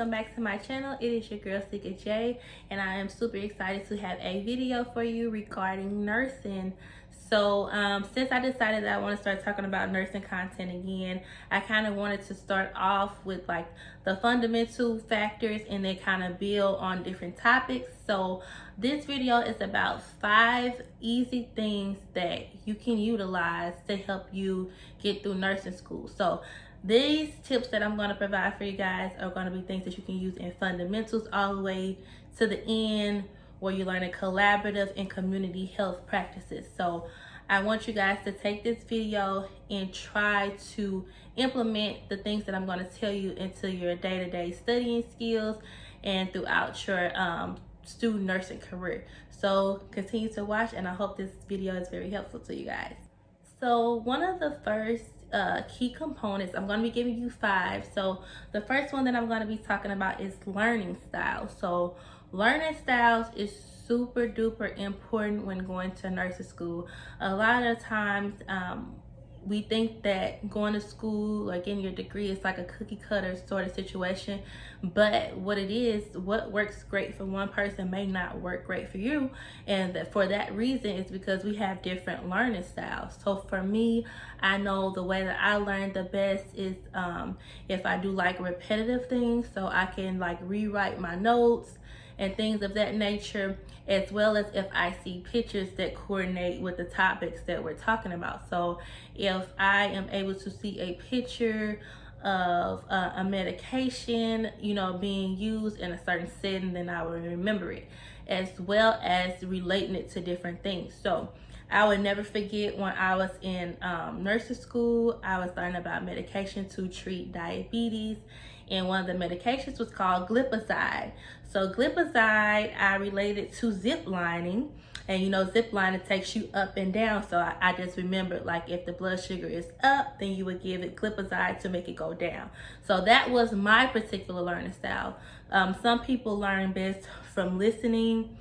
welcome back to my channel. It is your girl Sika J, and I am super excited to have a video for you regarding nursing. So since I decided that I want to start talking about nursing content again, I kind of wanted to start off with like the fundamental factors and then kind of build on different topics. So this video is about 5 easy things that you can utilize to help you get through nursing school. So these tips that I'm going to provide for you guys are going to be things that you can use in fundamentals all the way to the end, where you're learning collaborative and community health practices. So I want you guys to take this video and try to implement the things that I'm going to tell you into your day-to-day studying skills and throughout your student nursing career. So continue to watch, and I hope this video is very helpful to you guys. So one of the first key components, I'm going to be giving you 5. So the first one that I'm going to be talking about is learning styles. So learning styles is super duper important when going to nursing school. A lot of times we think that going to school or getting your degree is like a cookie cutter sort of situation, but what it is, what works great for one person may not work great for you, and for that reason is because we have different learning styles. So for me, I know the way that I learn the best is if I do like repetitive things, so I can like rewrite my notes and things of that nature, as well as if I see pictures that coordinate with the topics that we're talking about. So if I am able to see a picture of a medication, being used in a certain setting, then I will remember it, as well as relating it to different things. So I would never forget when I was in nursing school, I was learning about medication to treat diabetes, and one of the medications was called glipizide. So glipizide, I related to zip lining, and zip lining takes you up and down. So I just remembered, like, if the blood sugar is up, then you would give it glipizide to make it go down. So that was my particular learning style. Some people learn best from listening.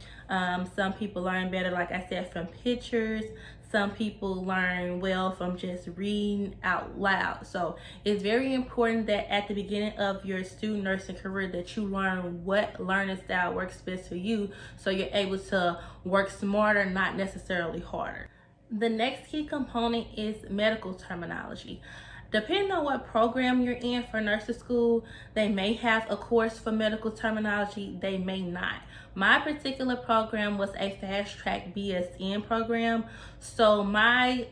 Some people learn better, like I said, from pictures. Some people learn well from just reading out loud. So it's very important that at the beginning of your student nursing career that you learn what learning style works best for you, so you're able to work smarter, not necessarily harder. The next key component is medical terminology. Depending on what program you're in for nursing school, they may have a course for medical terminology, they may not. My particular program was a fast track BSN program, so my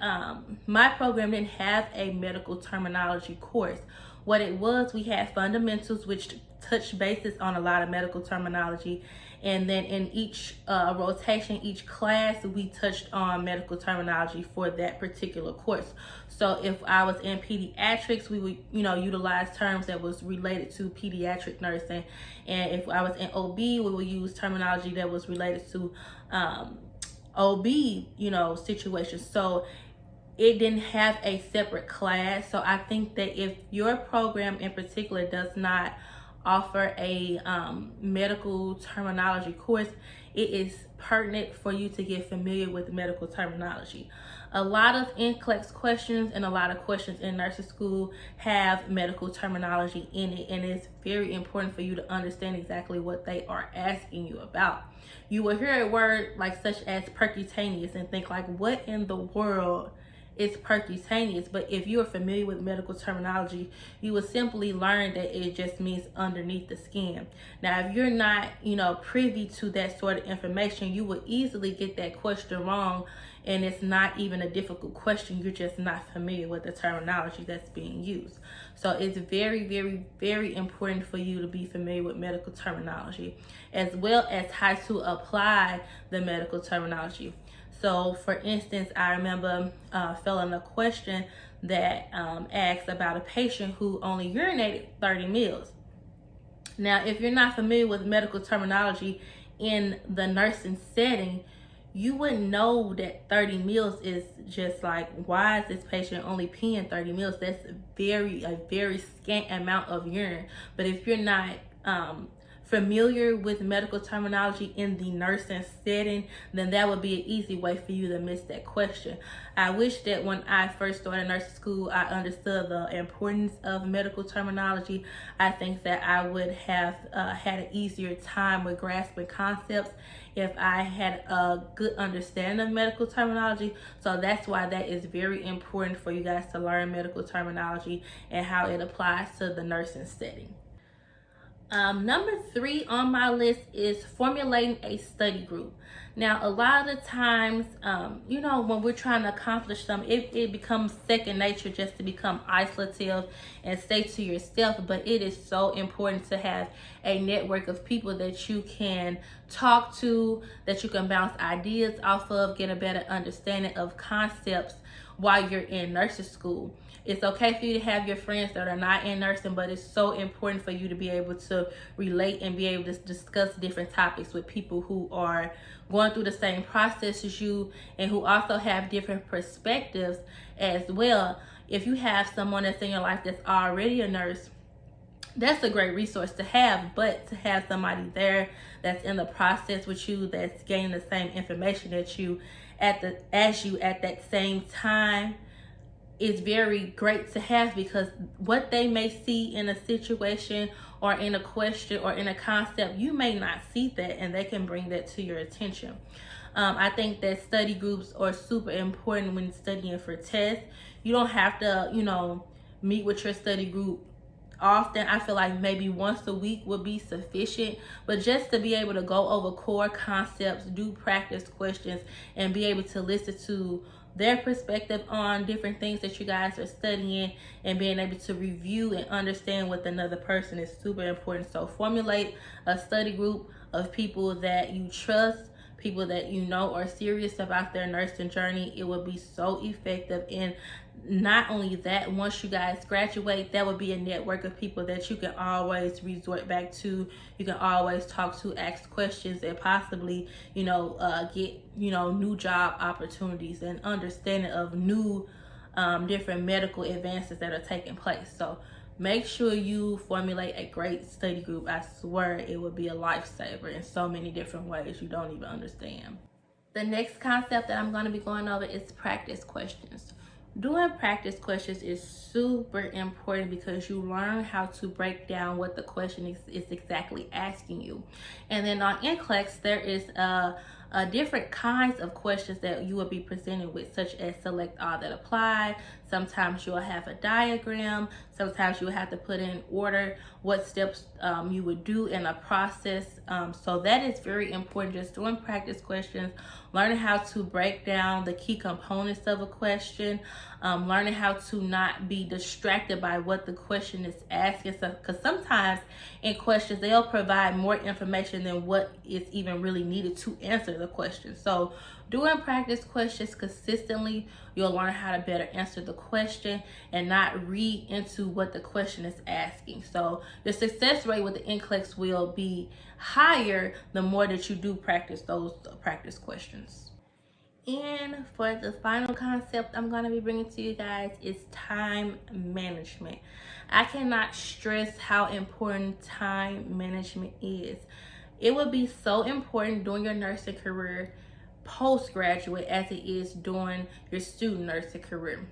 program didn't have a medical terminology course. What it was, we had fundamentals, which touched bases on a lot of medical terminology, and then in each rotation, each class, we touched on medical terminology for that particular course. So if I was in pediatrics, we would utilize terms that was related to pediatric nursing, and if I was in OB, we would use terminology that was related to OB situations. So it didn't have a separate class. So I think that if your program in particular does not offer a medical terminology course, it is pertinent for you to get familiar with medical terminology. A lot of NCLEX questions and a lot of questions in nursing school have medical terminology in it, and it's very important for you to understand exactly what they are asking you about. You will hear a word like such as percutaneous and think like, what in the world is percutaneous? But if you are familiar with medical terminology, you will simply learn that it just means underneath the skin. Now, if you're not, privy to that sort of information, you will easily get that question wrong, and it's not even a difficult question. You're just not familiar with the terminology that's being used. So it's very, very, very important for you to be familiar with medical terminology, as well as how to apply the medical terminology. So for instance, I remember filling a question that asked about a patient who only urinated 30 mils. Now, if you're not familiar with medical terminology in the nursing setting, you wouldn't know that 30 mils is just like, why is this patient only peeing 30 mils? That's a very scant amount of urine. But if you're not familiar with medical terminology in the nursing setting, then that would be an easy way for you to miss that question. I wish that when I first started nursing school, I understood the importance of medical terminology. I think that I would have had an easier time with grasping concepts if I had a good understanding of medical terminology. So that's why that is very important for you guys to learn medical terminology and how it applies to the nursing setting. Number 3 on my list is formulating a study group. Now, a lot of the times, when we're trying to accomplish something, it becomes second nature just to become isolative and stay to yourself. But it is so important to have a network of people that you can talk to, that you can bounce ideas off of, get a better understanding of concepts while you're in nursing school. It's okay for you to have your friends that are not in nursing, but it's so important for you to be able to relate and be able to discuss different topics with people who are going through the same process as you and who also have different perspectives as well. If you have someone that's in your life that's already a nurse, that's a great resource to have, but to have somebody there that's in the process with you, that's gaining the same information that you at that same time, is very great to have, because what they may see in a situation or in a question or in a concept, you may not see that, and they can bring that to your attention. I think that study groups are super important when studying for tests. You don't have to, meet with your study group often. I feel like maybe once a week would be sufficient, but just to be able to go over core concepts, do practice questions, and be able to listen to their perspective on different things that you guys are studying, and being able to review and understand with another person is super important. So formulate a study group of people that you trust, people that you know are serious about their nursing journey. It will be so effective. And not only that, once you guys graduate, that would be a network of people that you can always resort back to. You can always talk to, ask questions, and possibly, get, new job opportunities and understanding of new different medical advances that are taking place. So make sure you formulate a great study group. I swear it will be a lifesaver in so many different ways you don't even understand. The next concept that I'm going to be going over is practice questions. Doing practice questions is super important because you learn how to break down what the question is exactly asking you. And then on NCLEX, there is different kinds of questions that you will be presented with, such as select all that apply. Sometimes you'll have a diagram. Sometimes you will have to put in order what steps you would do in a process. So that is very important. Just doing practice questions, learning how to break down the key components of a question, learning how to not be distracted by what the question is asking. Because sometimes in questions, they'll provide more information than what is even really needed to answer the question. So doing practice questions consistently, you'll learn how to better answer the question and not read into what the question is asking. So the success rate with the NCLEX will be higher the more that you do practice those practice questions. And for the final concept I'm going to be bringing to you guys is time management. I cannot stress how important time management is. It will be so important during your nursing career, postgraduate, as it is during your student nursing career.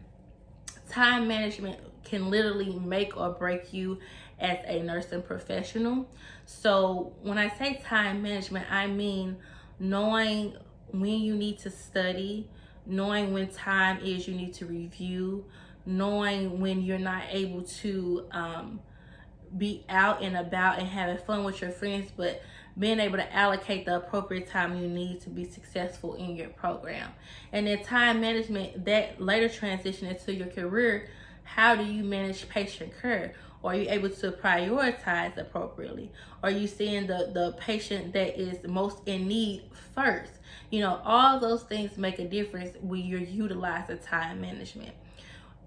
Time management can literally make or break you as a nursing professional. So when I say time management, I mean knowing when you need to study, knowing when time is you need to review, knowing when you're not able to be out and about and having fun with your friends, but being able to allocate the appropriate time you need to be successful in your program. And then time management, that later transition into your career, how do you manage patient care? Are you able to prioritize appropriately? Are you seeing the patient that is most in need first? All those things make a difference when you're utilizing time management.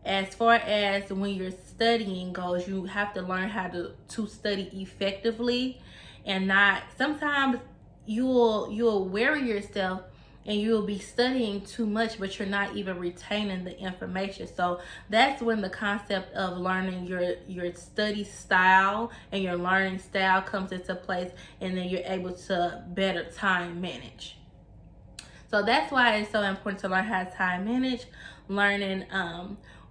As far as when you're studying goes, you have to learn how to study effectively, and not, sometimes you'll weary yourself and you'll be studying too much, but you're not even retaining the information. So that's when the concept of learning your study style and your learning style comes into place, and then you're able to better time manage. So that's why it's so important to learn how to time manage, learning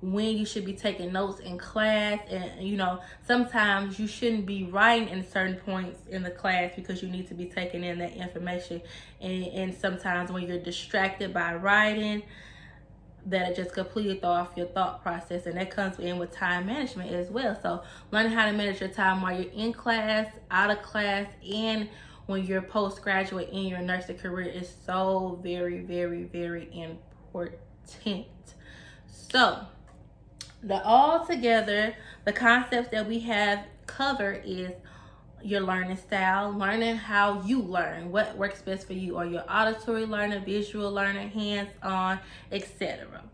when you should be taking notes in class. And you know, sometimes you shouldn't be writing in certain points in the class because you need to be taking in that information. And sometimes when you're distracted by writing, that just completely throw off your thought process, and that comes in with time management as well. So learning how to manage your time while you're in class, out of class, and when you're postgraduate in your nursing career is so very, very, very important. So the concepts that we have covered is your learning style, learning how you learn, what works best for you, or your auditory learner, visual learner, hands-on, etc.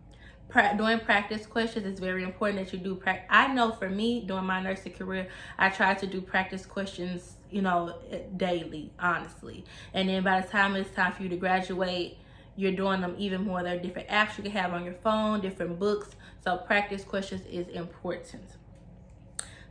Doing practice questions is very important that you do practice. I know for me, during my nursing career, I tried to do practice questions, you know, daily, honestly. And then by the time it's time for you to graduate, you're doing them even more. There are different apps you can have on your phone, different books. So practice questions is important.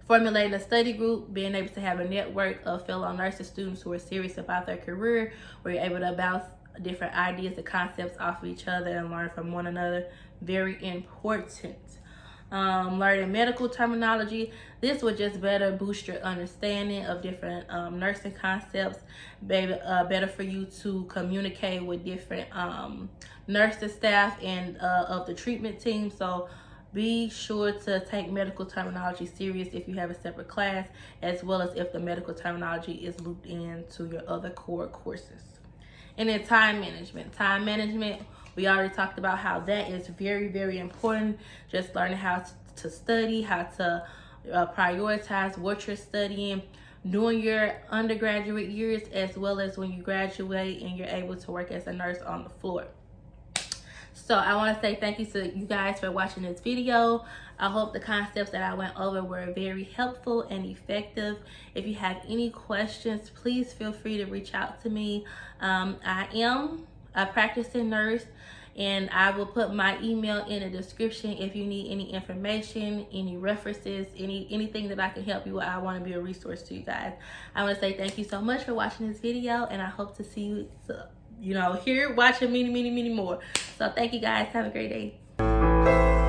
Formulating a study group, being able to have a network of fellow nursing students who are serious about their career, where you're able to bounce different ideas and concepts off of each other and learn from one another. Very important. Learning medical terminology. This will just better boost your understanding of different nursing concepts. Better for you to communicate with different nursing staff and of the treatment team. So be sure to take medical terminology serious if you have a separate class, as well as if the medical terminology is looped into your other core courses. And then time management. Time management, we already talked about how that is very, very important. Just learning how to study, how to prioritize what you're studying during your undergraduate years, as well as when you graduate and you're able to work as a nurse on the floor. So I want to say thank you to you guys for watching this video. I hope the concepts that I went over were very helpful and effective. If you have any questions, please feel free to reach out to me. I am a practicing nurse, and I will put my email in the description if you need any information, any references, anything that I can help you with. I want to be a resource to you guys. I want to say thank you so much for watching this video, and I hope to see you here watching many more. So thank you guys. Have a great day.